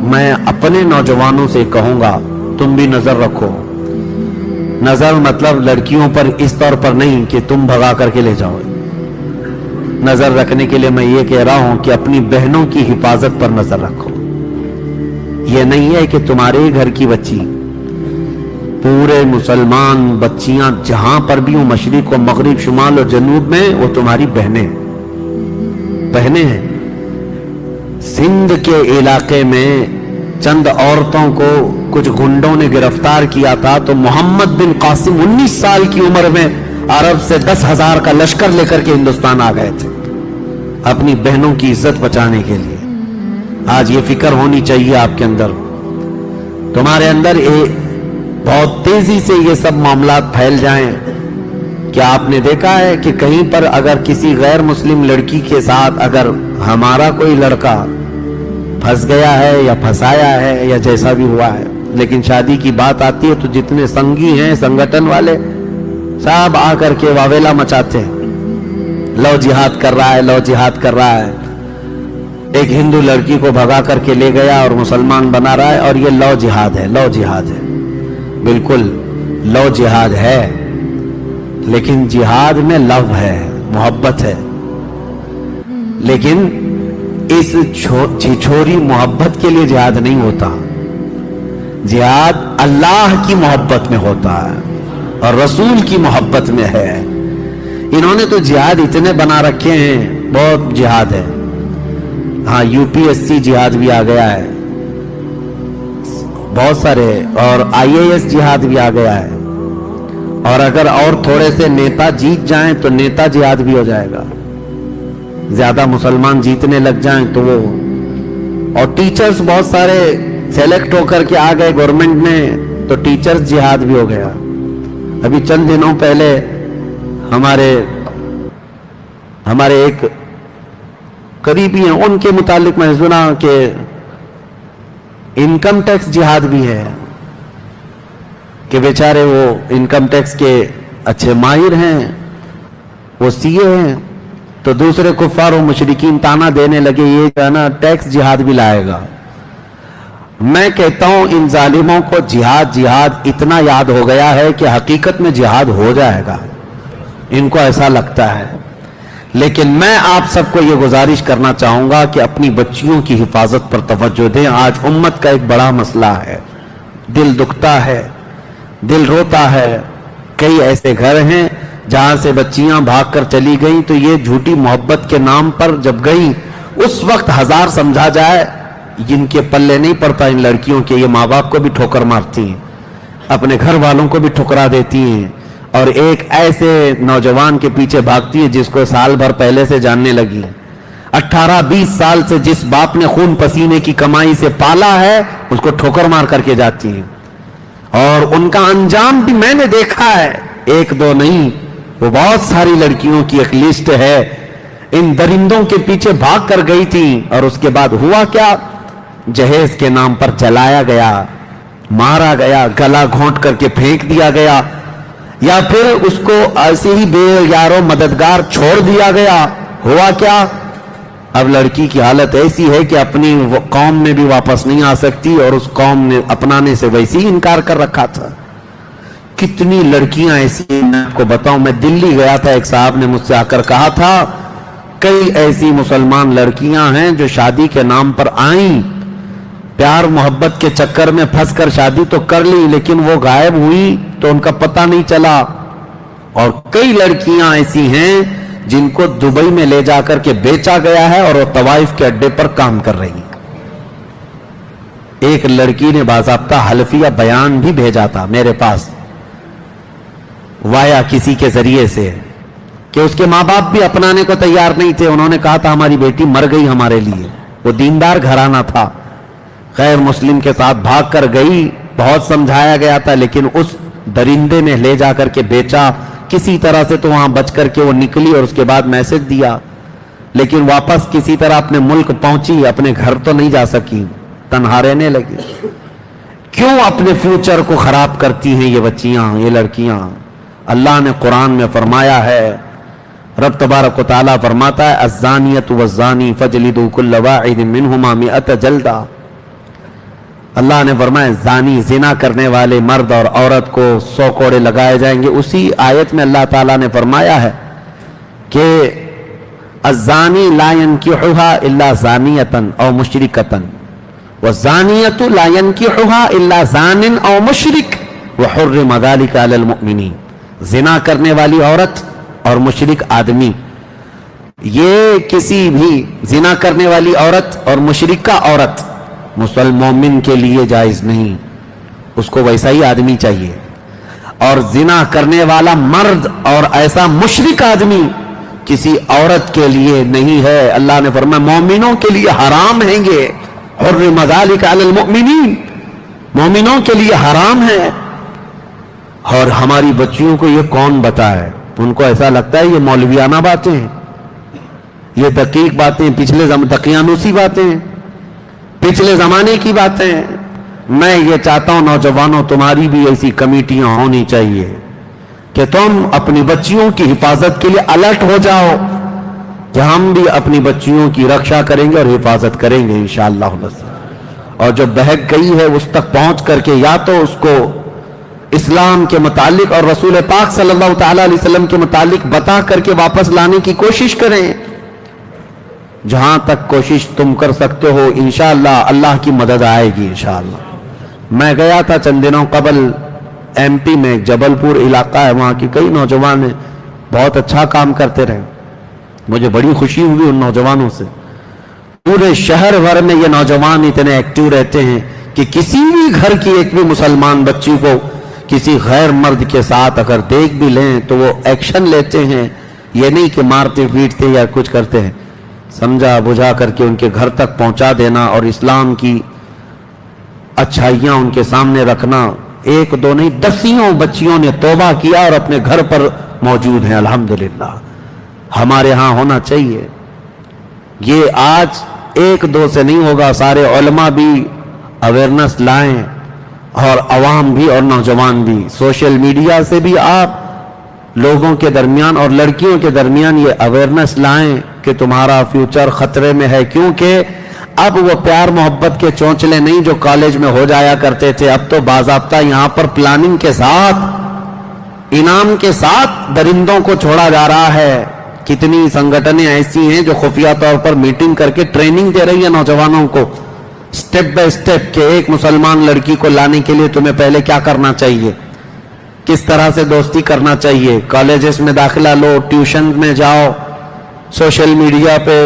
میں اپنے نوجوانوں سے کہوں گا تم بھی نظر رکھو. نظر مطلب لڑکیوں پر اس طور پر نہیں کہ تم بھگا کر کے لے جاؤ. نظر رکھنے کے لیے میں یہ کہہ رہا ہوں کہ اپنی بہنوں کی حفاظت پر نظر رکھو. یہ نہیں ہے کہ تمہارے گھر کی بچی، پورے مسلمان بچیاں جہاں پر بھی ہوں، مشرق و مغرب، شمال و جنوب میں، وہ تمہاری بہنیں ہیں. سندھ کے علاقے میں چند عورتوں کو کچھ گنڈوں نے گرفتار کیا تھا تو محمد بن قاسم 19 سال کی عمر میں عرب سے 10,000 کا لشکر لے کر کے ہندوستان آ گئے تھے اپنی بہنوں کی عزت بچانے کے لیے. آج یہ فکر ہونی چاہیے آپ کے اندر. تمہارے اندر بہت تیزی سے یہ سب معاملات پھیل جائیں. کیا آپ نے دیکھا ہے کہ کہیں پر اگر کسی غیر مسلم لڑکی کے ساتھ اگر ہمارا کوئی لڑکا پھنس گیا ہے یا پھنسایا ہے یا جیسا بھی ہوا ہے، لیکن شادی کی بات آتی ہے تو جتنے سنگی ہیں سنگٹن والے سب آ کر کے واویلا مچاتے ہیں، لو جہاد کر رہا ہے، لو جہاد کر رہا ہے. ایک ہندو لڑکی کو بھگا کر کے لے گیا اور مسلمان بنا رہا ہے، اور یہ لو جہاد ہے. لو جہاد ہے، بالکل لو جہاد ہے، لیکن جہاد میں لو ہے، محبت ہے. لیکن اس چھوری محبت کے لیے جہاد نہیں ہوتا. جہاد اللہ کی محبت میں ہوتا ہے اور رسول کی محبت میں ہے. انہوں نے تو جہاد اتنے بنا رکھے ہیں، بہت جہاد ہے. ہاں UPSC جہاد بھی آ گیا ہے بہت سارے، اور IAS جہاد بھی آ گیا ہے. اور اگر اور تھوڑے سے نیتا جیت جائیں تو نیتا جہاد بھی ہو جائے گا. زیادہ مسلمان جیتنے لگ جائیں تو وہ، اور ٹیچرز بہت سارے سیلیکٹ ہو کر کے آ گئے گورنمنٹ میں تو ٹیچرز جہاد بھی ہو گیا. ابھی چند دنوں پہلے ہمارے ایک قریبی ہیں، ان کے متعلق میں سنا کہ انکم ٹیکس جہاد بھی ہے، کہ بیچارے وہ انکم ٹیکس کے اچھے ماہر ہیں، وہ CA ہیں، تو دوسرے کفار و مشرکین تانا دینے لگے یہ جو ہے نا ٹیکس جہاد بھی لائے گا. میں کہتا ہوں ان ظالموں کو جہاد اتنا یاد ہو گیا ہے کہ حقیقت میں جہاد ہو جائے گا، ان کو ایسا لگتا ہے. لیکن میں آپ سب کو یہ گزارش کرنا چاہوں گا کہ اپنی بچیوں کی حفاظت پر توجہ دیں. آج امت کا ایک بڑا مسئلہ ہے، دل دکھتا ہے، دل روتا ہے. کئی ایسے گھر ہیں جہاں سے بچیاں بھاگ کر چلی گئیں تو یہ جھوٹی محبت کے نام پر جب گئیں اس وقت ہزار سمجھا جائے جن کے پلے نہیں پڑتا ان لڑکیوں کے. یہ ماں باپ کو بھی ٹھوکر مارتی ہیں، اپنے گھر والوں کو بھی ٹھکرا دیتی ہیں، اور ایک ایسے نوجوان کے پیچھے بھاگتی ہے جس کو سال بھر پہلے سے جاننے لگی. 18-20 سال سے جس باپ نے خون پسینے کی کمائی سے پالا ہے اس کو ٹھوکر مار کر کے جاتی ہیں. اور ان کا انجام بھی میں نے دیکھا ہے، ایک دو نہیں، وہ بہت ساری لڑکیوں کی ایک لسٹ ہے. ان درندوں کے پیچھے بھاگ کر گئی تھی اور اس کے بعد ہوا کیا؟ جہیز کے نام پر جلایا گیا، مارا گیا، گلا گھونٹ کر کے پھینک دیا گیا، یا پھر اس کو ایسے ہی بے یارو مددگار چھوڑ دیا گیا. ہوا کیا؟ اب لڑکی کی حالت ایسی ہے کہ اپنی قوم میں بھی واپس نہیں آ سکتی، اور اس قوم نے اپنانے سے ویسے ہی انکار کر رکھا تھا. کتنی لڑکیاں ایسی ہیں میں آپ کو بتاؤں. میں دلی گیا تھا، ایک صاحب نے مجھ سے آ کر کہا تھا کئی ایسی مسلمان لڑکیاں ہیں جو شادی کے نام پر آئیں، پیار محبت کے چکر میں پھنس کر شادی تو کر لی لیکن وہ غائب ہوئی تو ان کا پتہ نہیں چلا. اور کئی لڑکیاں ایسی ہیں جن کو دبئی میں لے جا کر کے بیچا گیا ہے اور وہ طوائف کے اڈے پر کام کر رہی ہیں. ایک لڑکی نے باضابطہ حلفیہ بیان بھی بھیجا تھا میرے پاس وایا کسی کے ذریعے سے کہ اس کے ماں باپ بھی اپنانے کو تیار نہیں تھے. انہوں نے کہا تھا ہماری بیٹی مر گئی ہمارے لیے. وہ دیندار گھرانہ تھا، غیر مسلم کے ساتھ بھاگ کر گئی، بہت سمجھایا گیا تھا لیکن اس درندے نے لے جا کر کے بیچا. کسی طرح سے تو وہاں بچ کر کے وہ نکلی اور اس کے بعد میسج دیا، لیکن واپس کسی طرح اپنے ملک پہنچی، اپنے گھر تو نہیں جا سکی، تنہا رہنے لگی. کیوں اپنے فیوچر کو خراب کرتی ہیں یہ بچیاں، یہ لڑکیاں؟ اللہ نے قرآن میں فرمایا ہے، رب تبارک و تعالیٰ فرماتا ہے الزانیۃ والزانی فجلدوا کل واحد منہما 100 جلدہ. اللہ نے فرمایا زانی زنا کرنے والے مرد اور عورت کو 100 کوڑے لگائے جائیں گے. اسی آیت میں اللہ تعالیٰ نے فرمایا ہے کہ الزانی لا ينکحها الا زانیۃ او مشرکۃ والزانیۃ لا ينکحها الا زان او مشرک وحرم ذلک علی المؤمنین. زنا کرنے والی عورت اور مشرک آدمی، یہ کسی بھی زنا کرنے والی عورت اور مشرکہ عورت مومن کے لیے جائز نہیں، اس کو ویسا ہی آدمی چاہیے. اور زنا کرنے والا مرد اور ایسا مشرک آدمی کسی عورت کے لیے نہیں ہے. اللہ نے فرمایا مومنوں کے لیے حرام ہیں گے. حرم ذلک علی المؤمنین، مومنوں کے لیے حرام ہے. اور ہماری بچیوں کو یہ کون بتائے؟ ان کو ایسا لگتا ہے یہ مولویانہ باتیں ہیں، یہ دقیق باتیں، دقیانوسی باتیں ہیں، پچھلے زمانے کی باتیں ہیں. میں یہ چاہتا ہوں نوجوانوں تمہاری بھی ایسی کمیٹیاں ہونی چاہیے کہ تم اپنی بچیوں کی حفاظت کے لیے الرٹ ہو جاؤ کہ ہم بھی اپنی بچیوں کی رکشا کریں گے اور حفاظت کریں گے انشاءاللہ. اور جو بہک گئی ہے اس تک پہنچ کر کے یا تو اس کو اسلام کے متعلق اور رسول پاک صلی اللہ تعالی علیہ وسلم کے متعلق بتا کر کے واپس لانے کی کوشش کریں. جہاں تک کوشش تم کر سکتے ہو انشاءاللہ اللہ کی مدد آئے گی انشاءاللہ. میں گیا تھا چند دنوں قبل ایم پی میں، جبل پور علاقہ ہے، وہاں کی کئی نوجوان ہیں، بہت اچھا کام کرتے رہے. مجھے بڑی خوشی ہوئی ان نوجوانوں سے. پورے شہر بھر میں یہ نوجوان اتنے ایکٹیو رہتے ہیں کہ کسی بھی گھر کی ایک بھی مسلمان بچی کو کسی غیر مرد کے ساتھ اگر دیکھ بھی لیں تو وہ ایکشن لیتے ہیں. یہ نہیں کہ مارتے پیٹتے یا کچھ کرتے ہیں، سمجھا بجھا کر کے ان کے گھر تک پہنچا دینا اور اسلام کی اچھائیاں ان کے سامنے رکھنا. ایک دو نہیں، دسیوں بچیوں نے توبہ کیا اور اپنے گھر پر موجود ہیں الحمدللہ. ہمارے ہاں ہونا چاہیے. یہ آج ایک دو سے نہیں ہوگا، سارے علماء بھی اویئرنس لائیں اور عوام بھی اور نوجوان بھی. سوشل میڈیا سے بھی آپ لوگوں کے درمیان اور لڑکیوں کے درمیان یہ اویئرنس لائیں کہ تمہارا فیوچر خطرے میں ہے. کیونکہ اب وہ پیار محبت کے چونچلے نہیں جو کالج میں ہو جایا کرتے تھے، اب تو باضابطہ یہاں پر پلاننگ کے ساتھ، انعام کے ساتھ درندوں کو چھوڑا جا رہا ہے. کتنی سنگٹنیں ایسی ہیں جو خفیہ طور پر میٹنگ کر کے ٹریننگ دے رہی ہیں نوجوانوں کو سٹیپ بائی سٹیپ کہ ایک مسلمان لڑکی کو لانے کے لیے تمہیں پہلے کیا کرنا چاہیے، کس طرح سے دوستی کرنا چاہیے، کالجز میں داخلہ لو، ٹیوشن میں جاؤ، سوشل میڈیا پہ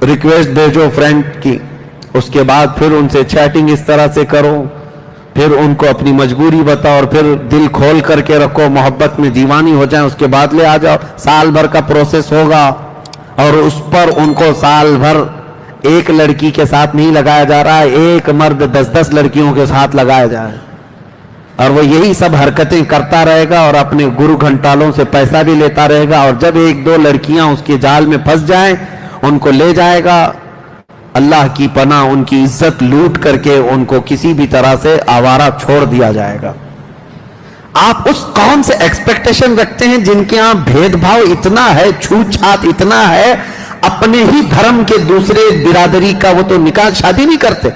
ریکویسٹ بھیجو فرینڈ کی، اس کے بعد پھر ان سے چیٹنگ اس طرح سے کرو، پھر ان کو اپنی مجبوری بتاؤ اور پھر دل کھول کر کے رکھو، محبت میں دیوانی ہو جائیں، اس کے بعد لے آ جاؤ. سال بھر کا پروسیس ہوگا اور اس پر ان کو سال بھر ایک لڑکی کے ساتھ نہیں لگایا جا رہا ہے، ایک مرد 10 لڑکیوں کے ساتھ لگایا جائے اور وہ یہی سب حرکتیں کرتا رہے گا اور اپنے گرو گھنٹالوں سے پیسہ بھی لیتا رہے گا. اور جب ایک دو لڑکیاں اس کے جال میں پھنس جائیں ان کو لے جائے گا. اللہ کی پناہ، ان کی عزت لوٹ کر کے ان کو کسی بھی طرح سے آوارہ چھوڑ دیا جائے گا. آپ اس قوم سے ایکسپیکٹیشن رکھتے ہیں جن کے ہاں بھید بھاؤ اتنا ہے، چھوت چھات اتنا ہے، اپنے ہی دھرم کے دوسرے برادری کا وہ تو نکاح شادی نہیں کرتے.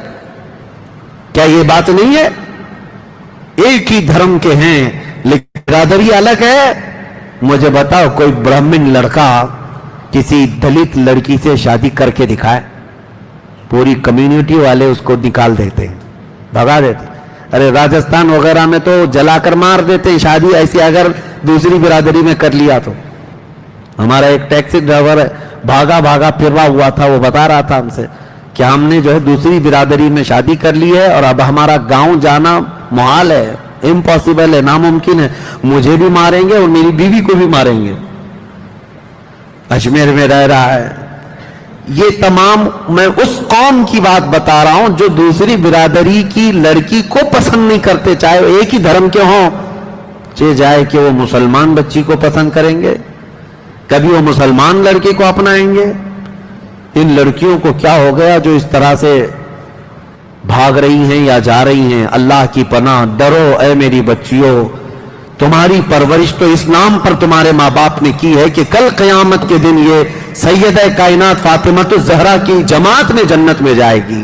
کیا یہ بات نہیں ہے؟ ایک ہی دھرم کے ہیں لیکن برادری الگ ہے. مجھے بتاؤ کوئی برہمن لڑکا کسی دلت لڑکی سے شادی کر کے دکھائے، پوری کمیونٹی والے اس کو نکال دیتے ہیں، بھگا دیتے. ارے راجستھان وغیرہ میں تو جلا کر مار دیتے ہیں شادی ایسی اگر دوسری برادری میں کر لیا تو. ہمارا ایک ٹیکسی ڈرائیور بھاگا پھرا ہوا تھا، وہ بتا رہا تھا ہم سے کہ ہم نے جو ہے دوسری برادری میں شادی کر لی ہے اور اب ہمارا گاؤں جانا محال ہے، امپاسبل ہے، ناممکن ہے. مجھے بھی ماریں گے اور میری بیوی کو بھی ماریں گے. اجمیر میں رہ رہا ہے. یہ تمام میں اس قوم کی بات بتا رہا ہوں جو دوسری برادری کی لڑکی کو پسند نہیں کرتے، چاہے وہ ایک ہی دھرم کے ہوں. چاہے جائے کہ وہ مسلمان بچی کو پسند کریں گے، کبھی وہ مسلمان لڑکی کو اپنائیں گے. ان لڑکیوں کو کیا ہو گیا جو اس طرح سے بھاگ رہی ہیں یا جا رہی ہیں؟ اللہ کی پناہ، ڈرو اے میری بچیوں. تمہاری پرورش تو اسلام پر تمہارے ماں باپ نے کی ہے کہ کل قیامت کے دن یہ سیدہ کائنات فاطمہ الزہرا کی جماعت میں جنت میں جائے گی.